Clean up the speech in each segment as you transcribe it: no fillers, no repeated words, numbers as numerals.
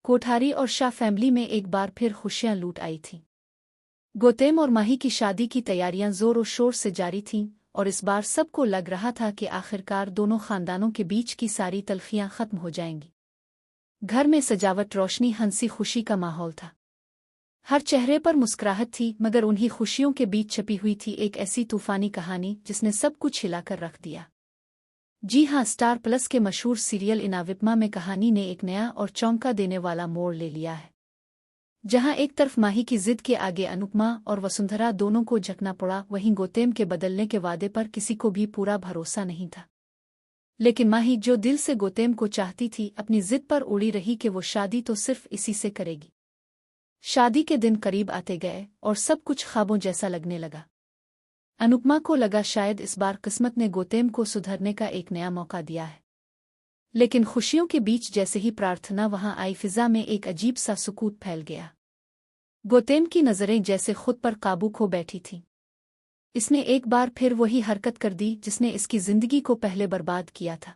कोठारी और शाह फैमिली में एक बार फिर खुशियां लूट आई थीं। गौतम और माही की शादी की तैयारियां जोर और शोर से जारी थीं और इस बार सबको लग रहा था कि आखिरकार दोनों खानदानों के बीच की सारी तल्खियां खत्म हो जाएंगी। घर में सजावट, रोशनी, हंसी खुशी का माहौल था। हर चेहरे पर मुस्कुराहट थी, मगर उन्हीं खुशियों के बीच छपी हुई थी एक ऐसी तूफानी कहानी जिसने सब कुछ हिलाकर रख दिया। जी हाँ, स्टार प्लस के मशहूर सीरियल इनाविप्मा में कहानी ने एक नया और चौंका देने वाला मोड़ ले लिया है। जहां एक तरफ माही की जिद के आगे अनुपमा और वसुंधरा दोनों को झकना पड़ा, वहीं गौतम के बदलने के वादे पर किसी को भी पूरा भरोसा नहीं था। लेकिन माही जो दिल से गौतम को चाहती थी, अपनी जिद पर उड़ी रही कि वो शादी तो सिर्फ इसी से करेगी। शादी के दिन करीब आते गए और सब कुछ ख्वाबों जैसा लगने लगा। अनुपमा को लगा शायद इस बार किस्मत ने गौतम को सुधरने का एक नया मौका दिया है। लेकिन खुशियों के बीच जैसे ही प्रार्थना वहां आई, फिजा में एक अजीब सा सुकूत फैल गया। गौतम की नजरें जैसे खुद पर काबू खो बैठी थीं। इसने एक बार फिर वही हरकत कर दी जिसने इसकी जिंदगी को पहले बर्बाद किया था।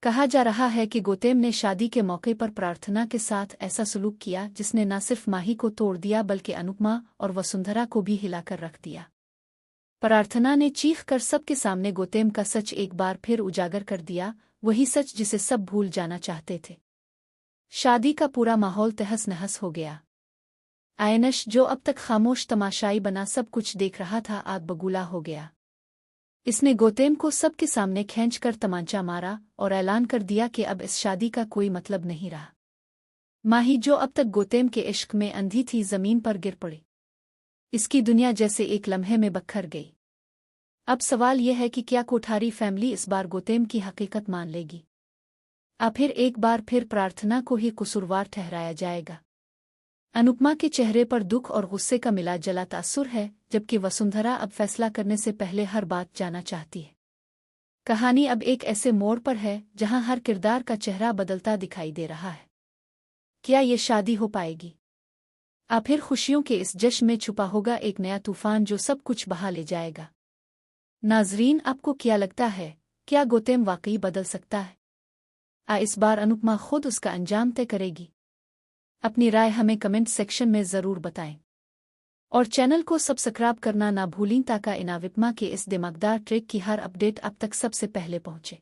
कहा जा रहा है कि गौतम ने शादी के मौके पर प्रार्थना के साथ ऐसा सलूक किया जिसने न सिर्फ माही को तोड़ दिया बल्कि अनुपमा और वसुंधरा को भी हिलाकर रख दिया। प्रार्थना ने चीख कर सबके सामने गौतम का सच एक बार फिर उजागर कर दिया, वही सच जिसे सब भूल जाना चाहते थे। शादी का पूरा माहौल तहस नहस हो गया। आयनश, जो अब तक खामोश तमाशाई बना सब कुछ देख रहा था, आग बबूला हो गया। इसने गौतम को सबके सामने खींचकर तमांचा मारा और ऐलान कर दिया कि अब इस शादी का कोई मतलब नहीं रहा। माही, जो अब तक गौतम के इश्क में अंधी थी, जमीन पर गिर पड़ी। इसकी दुनिया जैसे एक लम्हे में बखर गई। अब सवाल यह है कि क्या कोठारी फैमिली इस बार गौतम की हकीकत मान लेगी? फिर एक बार फिर प्रार्थना को ही कसूरवार ठहराया जाएगा? अनुपमा के चेहरे पर दुख और गुस्से का मिला जला तासुर है, जबकि वसुंधरा अब फैसला करने से पहले हर बात जाना चाहती है। कहानी अब एक ऐसे मोड़ पर है जहां हर किरदार का चेहरा बदलता दिखाई दे रहा है। क्या ये शादी हो पाएगी? फिर खुशियों के इस जश्न में छुपा होगा एक नया तूफान जो सब कुछ बहा ले जाएगा। नाजरीन, आपको क्या लगता है, क्या गौतम वाकई बदल सकता है? इस बार अनुपमा खुद उसका अंजाम तय करेगी? अपनी राय हमें कमेंट सेक्शन में ज़रूर बताएं और चैनल को सब्सक्राइब करना ना भूलें ताकि इनाविप्मा के इस दिमागदार ट्रिक की हर अपडेट अब तक सबसे पहले पहुंचे।